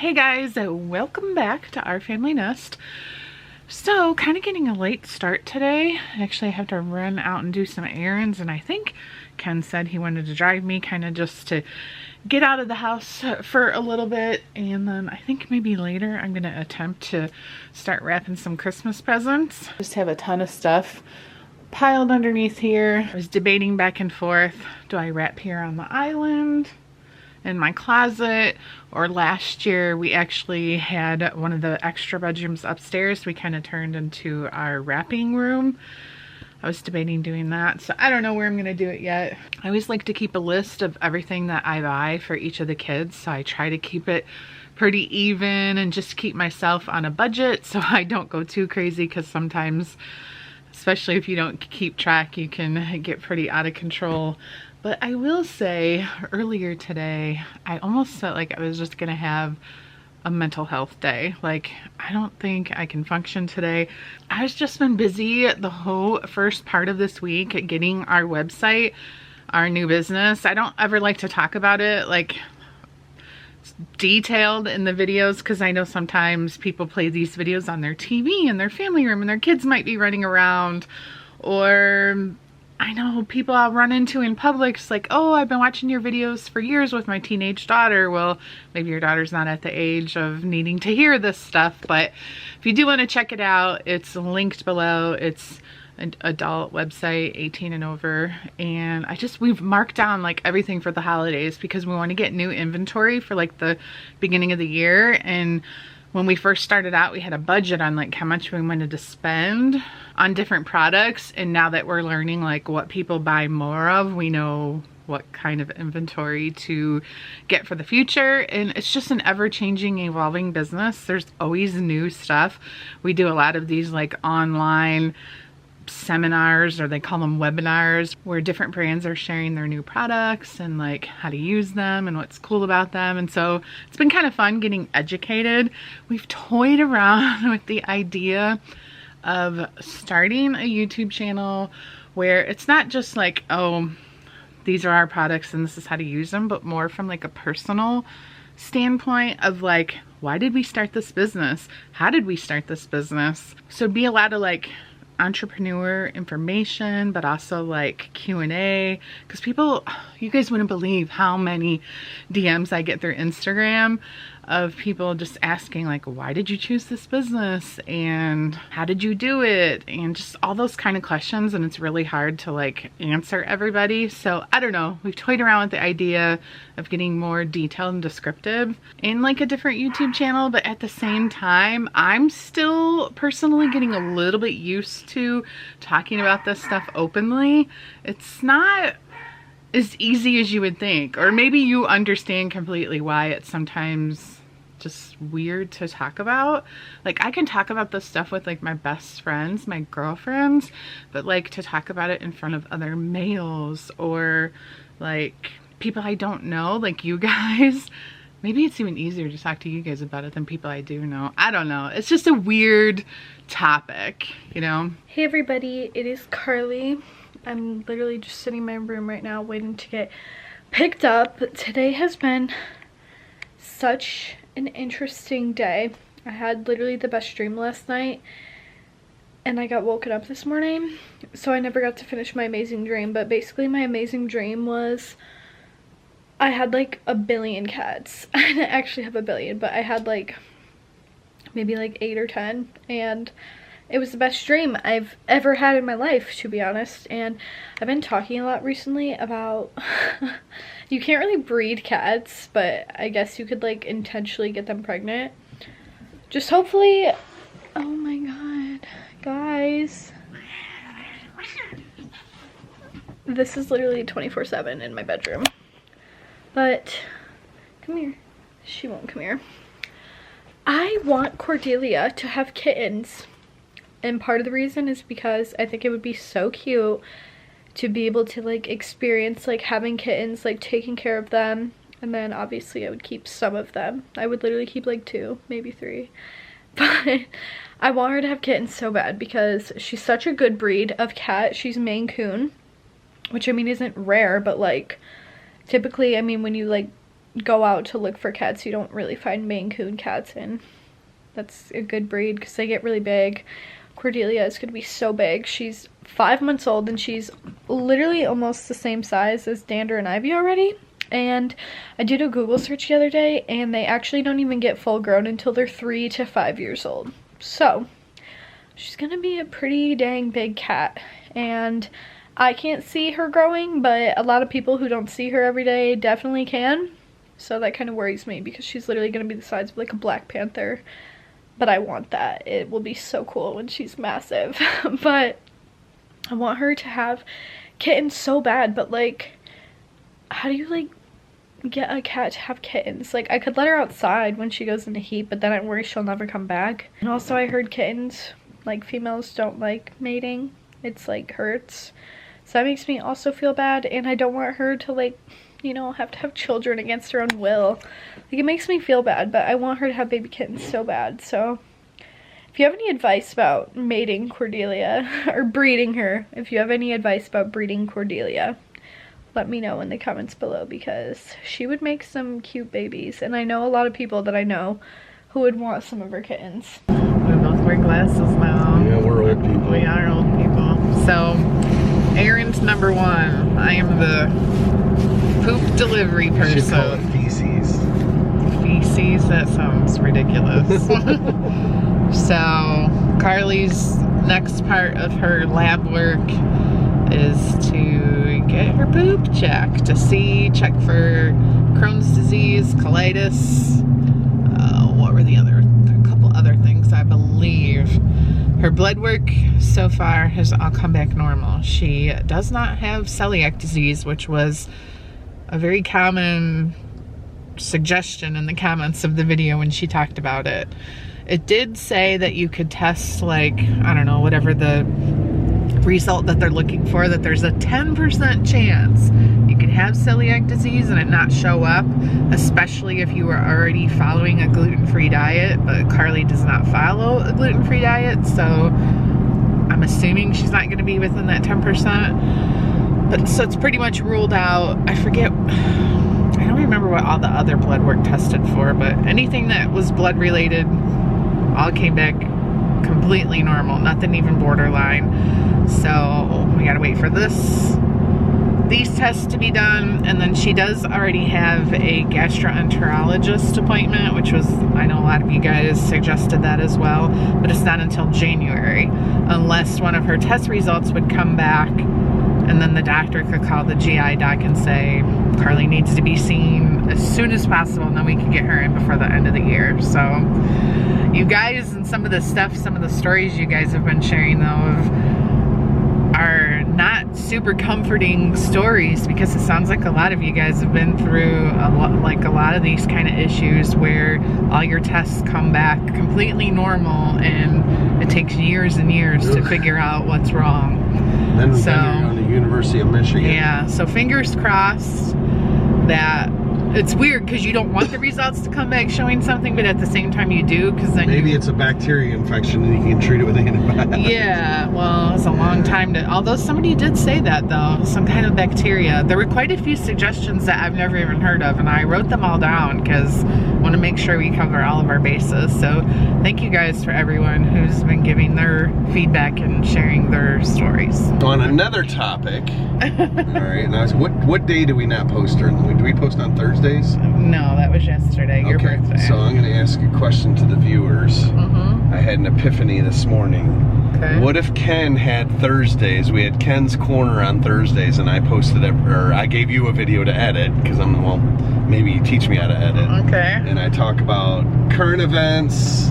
Hey guys, welcome back to Our Family Nest. So, kind of getting a late start today. Actually, I have to run out and do some errands, and I think Ken said he wanted to drive me kind of just to get out of the house for a little bit, and then I think maybe later I'm going to attempt to start wrapping some Christmas presents. Just have a ton of stuff piled underneath here. I was debating back and forth, do I wrap here on the island in my closet, or last year we actually had one of the extra bedrooms upstairs we kind of turned into our wrapping room. I was debating doing that, so I don't know where I'm gonna do it yet. I always like to keep a list of everything that I buy for each of the kids, so I try to keep it pretty even and just keep myself on a budget so I don't go too crazy, because sometimes, especially if you don't keep track, you can get pretty out of control. But I will say, earlier today, I almost felt like I was just gonna have a mental health day. Like, I don't think I can function today. I've just been busy the whole first part of this week getting our website, our new business. I don't ever like to talk about it like detailed in the videos, because I know sometimes people play these videos on their TV in their family room and their kids might be running around, or I know people I'll run into in public, it's like, oh, I've been watching your videos for years with my teenage daughter. Well, maybe your daughter's not at the age of needing to hear this stuff, but if you do want to check it out, it's linked below. It's an adult website, 18 and over, and we've marked down like everything for the holidays because we want to get new inventory for like the beginning of the year. And when we first started out, we had a budget on like how much we wanted to spend on different products, and now that we're learning like what people buy more of, we know what kind of inventory to get for the future. And it's just an ever-changing, evolving business. There's always new stuff. We do a lot of these like online seminars, or they call them webinars, where different brands are sharing their new products and like how to use them and what's cool about them. And so it's been kind of fun getting educated. We've toyed around with the idea of starting a YouTube channel where it's not just like, oh, these are our products and this is how to use them, but more from like a personal standpoint of like, why did we start this business? How did we start this business? So it'd be a lot of like entrepreneur information, but also like Q&A, because people, you guys wouldn't believe how many DMs I get through Instagram of people just asking like, why did you choose this business and how did you do it, and just all those kind of questions, and it's really hard to like answer everybody. So I don't know, we've toyed around with the idea of getting more detailed and descriptive in like a different YouTube channel, but at the same time I'm still personally getting a little bit used to talking about this stuff openly. It's not as easy as you would think, or maybe you understand completely why it's sometimes just weird to talk about. Like, I can talk about this stuff with like my best friends, my girlfriends, but like to talk about it in front of other males or like people I don't know, like you guys, maybe it's even easier to talk to you guys about it than people I do know. I don't know. It's just a weird topic, you know? Hey everybody, it is Karli. I'm literally just sitting in my room right now waiting to get picked up. Today has been such an interesting day. I had literally the best dream last night, and I got woken up this morning, so I never got to finish my amazing dream. But basically my amazing dream was I had like a billion cats. I didn't actually have a billion, but I had like maybe like 8 or 10, and it was the best dream I've ever had in my life, to be honest. And I've been talking a lot recently about you can't really breed cats, but I guess you could like intentionally get them pregnant. Just hopefully, oh my god, guys. This is literally 24/7 in my bedroom. But come here. She won't come here. I want Cordelia to have kittens. And part of the reason is because I think it would be so cute to be able to like experience like having kittens, like taking care of them. And then obviously I would keep some of them. I would literally keep like 2, maybe 3. But I want her to have kittens so bad because she's such a good breed of cat. She's Maine Coon, which I mean isn't rare, but like typically, I mean, when you like go out to look for cats, you don't really find Maine Coon cats, and that's a good breed because they get really big. Cordelia is going to be so big. She's 5 months old and she's literally almost the same size as Dander and Ivy already. And I did a Google search the other day, and they actually don't even get full grown until they're 3 to 5 years old. So she's gonna be a pretty dang big cat, and I can't see her growing, but a lot of people who don't see her every day definitely can. So that kind of worries me because she's literally gonna be the size of like a Black Panther. But I want that. It will be so cool when she's massive. But I want her to have kittens so bad, but like, how do you like get a cat to have kittens? Like, I could let her outside when she goes into heat, but then I worry she'll never come back. And also I heard kittens, like, females don't like mating. It's like hurts. So that makes me also feel bad, and I don't want her to, like, you know, have to have children against her own will. Like, it makes me feel bad, but I want her to have baby kittens so bad. So if you have any advice about mating Cordelia or breeding her, if you have any advice about breeding Cordelia, let me know in the comments below, because she would make some cute babies, and I know a lot of people that I know who would want some of her kittens. We both wear glasses now. Yeah, we're old people. We are old people. So, errand number 1. I am the poop delivery person. You should call it feces. Feces? That sounds ridiculous. So, Karli's next part of her lab work is to get her poop checked to check for Crohn's disease, colitis, what were the other, a couple other things I believe. Her blood work so far has all come back normal. She does not have celiac disease, which was a very common suggestion in the comments of the video when she talked about it. It did say that you could test, like, I don't know, whatever the result that they're looking for, that there's a 10% chance you can have celiac disease and it not show up, especially if you were already following a gluten-free diet. But Karli does not follow a gluten-free diet, so I'm assuming she's not going to be within that 10%. But so it's pretty much ruled out. I forget, I don't remember what all the other blood work tested for, but anything that was blood related all came back completely normal, nothing even borderline. So we gotta wait for these tests to be done, and then she does already have a gastroenterologist appointment, which was, I know a lot of you guys suggested that as well, but it's not until January, unless one of her test results would come back, and then the doctor could call the GI doc and say Karli needs to be seen as soon as possible, and then we can get her in before the end of the year. So you guys, and some of the stuff, some of the stories you guys have been sharing though are not super comforting stories, because it sounds like a lot of you guys have been through a lot of these kind of issues where all your tests come back completely normal and it takes years and years to figure out what's wrong. Then you're on the University of Michigan. Yeah, so fingers crossed that. It's weird because you don't want the results to come back showing something, but at the same time you do, because then maybe it's a bacteria infection and you can treat it with antibiotics. Yeah, well, it's a long time to, although somebody did say that though, some kind of bacteria. There were quite a few suggestions that I've never even heard of, and I wrote them all down because I want to make sure we cover all of our bases. So thank you guys for everyone who's been giving their feedback and sharing their stories. On another topic, all right, now what day do we not post during? Do we post on Thursdays? No, that was yesterday, your birthday. So I'm going to ask a question to the viewers. I had an epiphany this morning. Okay. What if Ken had Thursdays? We had Ken's Corner on Thursdays, and I posted it, or I gave you a video to edit, because well, maybe you teach me how to edit. Okay. And I talk about current events,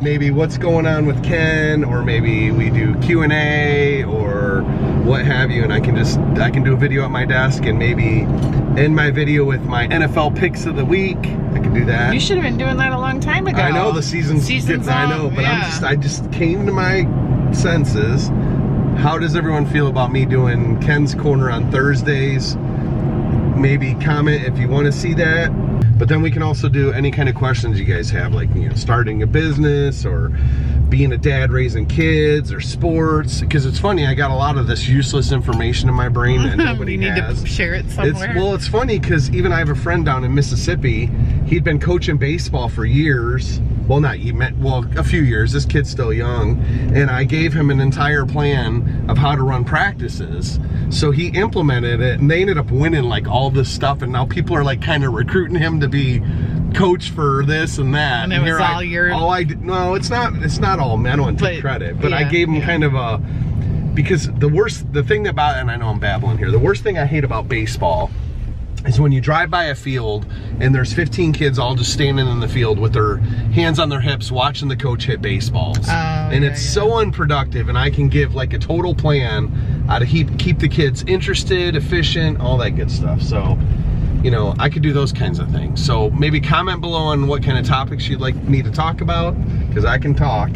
maybe what's going on with Ken, or maybe we do Q&A or what have you, and I can do a video at my desk and maybe end my video with my NFL picks of the week. I can do that. You should have been doing that a long time ago. I know the season's I know, but yeah. I just came to my senses. How does everyone feel about me doing Ken's Corner on Thursdays? Maybe comment if you want to see that. But then we can also do any kind of questions you guys have, like, you know, starting a business or being a dad raising kids or sports. Because it's funny, I got a lot of this useless information in my brain that nobody you need has. to share it somewhere. It's funny because even I have a friend down in Mississippi. He'd been coaching baseball for years. Well, a few years. This kid's still young. And I gave him an entire plan of how to run practices. So he implemented it, and they ended up winning like all this stuff. And now people are like kind of recruiting him to be coach for this and that. And it was all your... No, it's not all men. I don't take credit. But yeah, I gave him kind of a... Because the thing about, and I know I'm babbling here, the worst thing I hate about baseball is when you drive by a field and there's 15 kids all just standing in the field with their hands on their hips watching the coach hit baseballs. And it's so unproductive, and I can give like a total plan how to keep the kids interested, efficient, all that good stuff. So, you know, I could do those kinds of things. So maybe comment below on what kind of topics you'd like me to talk about, because I can talk.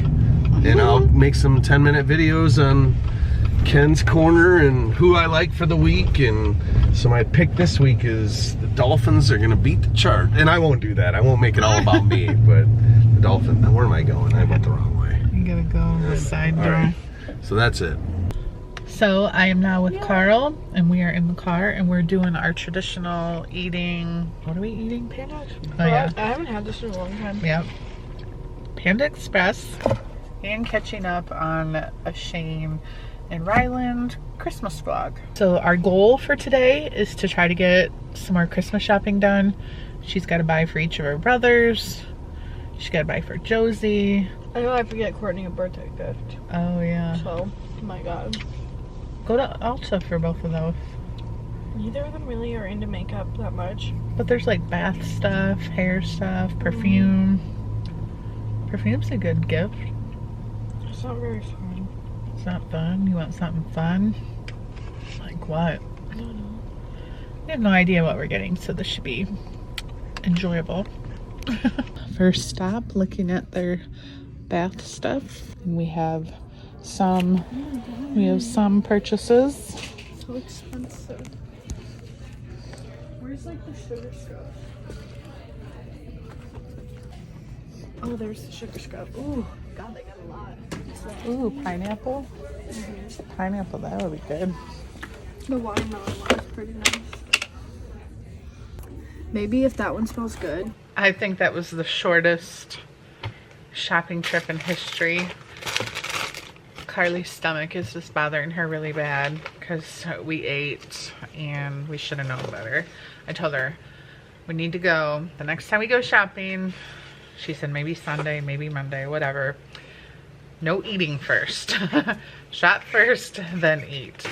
And I'll make some 10-minute videos on Ken's Corner and who I like for the week. And so my pick this week is the Dolphins are gonna beat the chart. And I won't do that. I won't make it all about me, but the Dolphins, where am I going? I went the wrong way. You gotta go the side door. Right. So that's it. So I am now with Carl, and we are in the car, and we're doing our traditional eating. What are we eating? Panda? Oh yeah. I haven't had this in a long time. Yep. Panda Express, and catching up on a Shane and Ryland Christmas vlog. So our goal for today is to try to get some more Christmas shopping done. She's got to buy for each of her brothers. She's got to buy for Josie. I know I forget Courtney a birthday gift. Oh yeah. So, my God. Go to Ulta for both of those. Neither of them really are into makeup that much. But there's like bath stuff, hair stuff, perfume. Perfume's a good gift. It's not very fun. It's not fun? You want something fun? Like what? I don't know. We have no idea what we're getting, so this should be enjoyable. First stop, looking at their bath stuff. And we have some purchases. So expensive. Where's like the sugar stuff? Oh, there's the sugar scrub. Ooh, God, they got a lot. Ooh, pineapple. Pineapple, that would be good. The watermelon one is pretty nice. Maybe if that one smells good. I think that was the shortest shopping trip in history. Karli's stomach is just bothering her really bad because we ate and we should have known better. I told her we need to go the next time we go shopping. She said maybe Sunday, maybe Monday, whatever. No eating first. Shop first, then eat.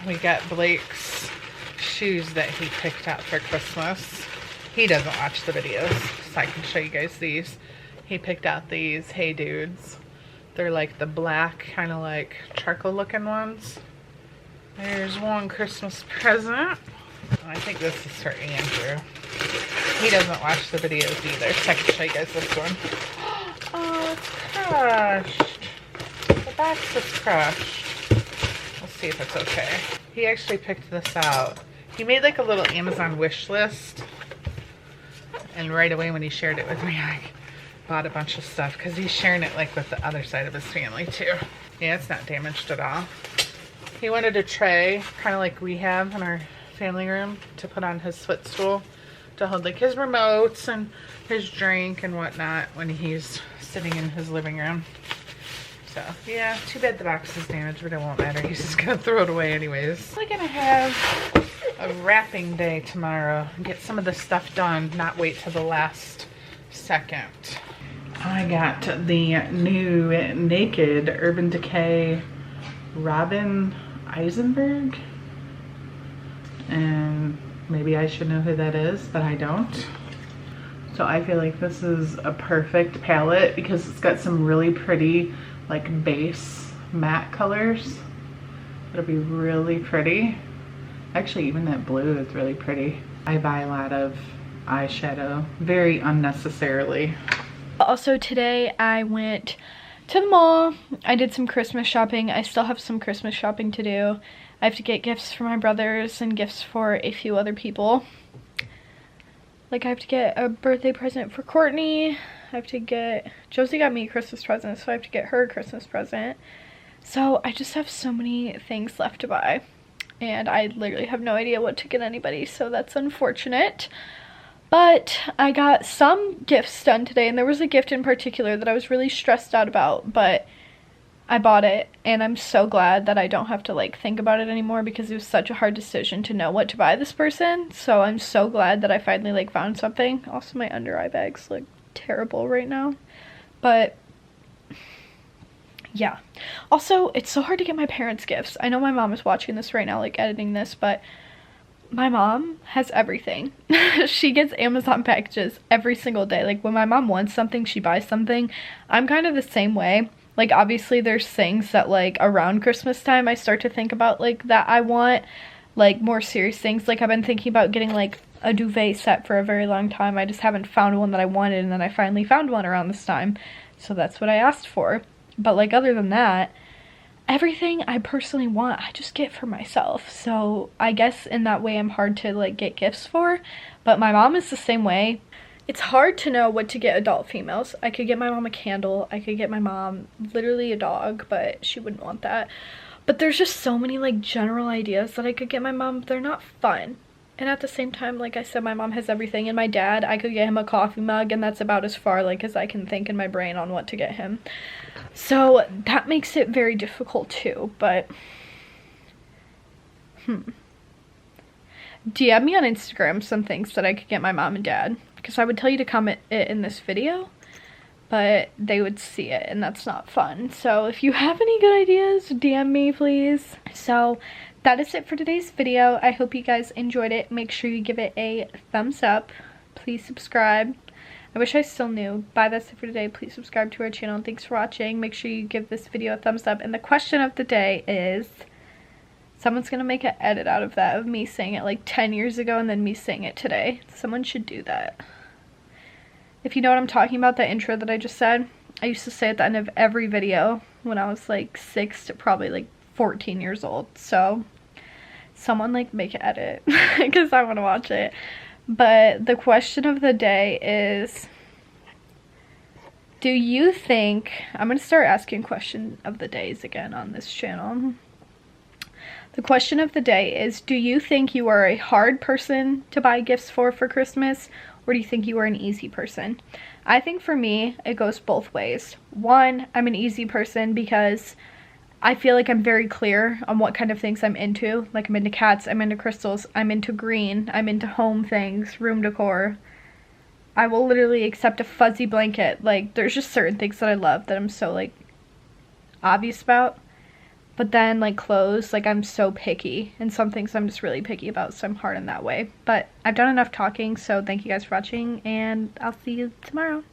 We got Blake's shoes that he picked out for Christmas. He doesn't watch the videos, so I can show you guys these. He picked out these Hey Dudes. They're like the black, kind of like charcoal looking ones. There's one Christmas present. I think this is for Andrew. He doesn't watch the videos either, so I can show you guys this one. Oh, it's crushed. The box is crushed. Let's see if it's okay. He actually picked this out. He made like a little Amazon wish list. And right away when he shared it with me, I bought a bunch of stuff because he's sharing it like with the other side of his family too. Yeah, it's not damaged at all. He wanted a tray, kind of like we have in our family room, to put on his footstool to hold like his remotes and his drink and whatnot when he's sitting in his living room. So yeah, too bad the box is damaged, but it won't matter. He's just gonna throw it away anyways. We're gonna have a wrapping day tomorrow. Get some of the stuff done, not wait till the last second. I got the new Naked Urban Decay Robin Eisenberg. And maybe I should know who that is, but I don't. So I feel like this is a perfect palette because it's got some really pretty like base matte colors. It'll be really pretty. Actually, even that blue is really pretty. I buy a lot of eyeshadow very unnecessarily. Also today I went to the mall. I did some Christmas shopping. I still have some Christmas shopping to do. I have to get gifts for my brothers and gifts for a few other people. Like I have to get a birthday present for Courtney. I have to get, Josie got me a Christmas present, so I have to get her a Christmas present. So I just have so many things left to buy. And I literally have no idea what to get anybody, so that's unfortunate. But I got some gifts done today, and there was a gift in particular that I was really stressed out about, but I bought it, and I'm so glad that I don't have to like think about it anymore, because it was such a hard decision to know what to buy this person. So I'm so glad that I finally like found something. Also, my under eye bags look terrible right now, but yeah. Also, it's so hard to get my parents gifts. I know my mom is watching this right now, like editing this, but my mom has everything. She gets Amazon packages every single day. Like when my mom wants something, she buys something. I'm kind of the same way. Like obviously there's things that like around Christmas time I start to think about like that I want, like more serious things. Like I've been thinking about getting like a duvet set for a very long time. I just haven't found one that I wanted, and then I finally found one around this time. So that's what I asked for. But like other than that, everything I personally want, I just get for myself. So I guess in that way I'm hard to like get gifts for. But my mom is the same way. It's hard to know what to get adult females. I could get my mom a candle. I could get my mom literally a dog, but she wouldn't want that. But there's just so many like general ideas that I could get my mom. They're not fun. And at the same time, like I said, my mom has everything. And my dad, I could get him a coffee mug, and that's about as far like as I can think in my brain on what to get him. So that makes it very difficult too. But DM me on Instagram some things that I could get my mom and dad, because I would tell you to comment it in this video, but they would see it, and that's not fun. So if you have any good ideas, DM me please. So that is it for today's video. I hope you guys enjoyed it. Make sure you give it a thumbs up. Please subscribe. I wish I still knew. Bye, that's it for today. Please subscribe to our channel. Thanks for watching. Make sure you give this video a thumbs up. And the question of the day is, someone's gonna make an edit out of that, of me saying it like 10 years ago and then me saying it today. Someone should do that. If you know what I'm talking about, the intro that I just said, I used to say at the end of every video when I was like 6 to probably like 14 years old. So someone like make an edit because I want to watch it. But the question of the day is, do you think, I'm going to start asking question of the days again on this channel. The question of the day is, do you think you are a hard person to buy gifts for Christmas, or do you think you are an easy person? I think for me, it goes both ways. One, I'm an easy person because I feel like I'm very clear on what kind of things I'm into. Like I'm into cats, I'm into crystals, I'm into green, I'm into home things, room decor. I will literally accept a fuzzy blanket. Like there's just certain things that I love that I'm so like obvious about. But then like clothes, like I'm so picky, and some things I'm just really picky about, so I'm hard in that way. But I've done enough talking, so thank you guys for watching, and I'll see you tomorrow.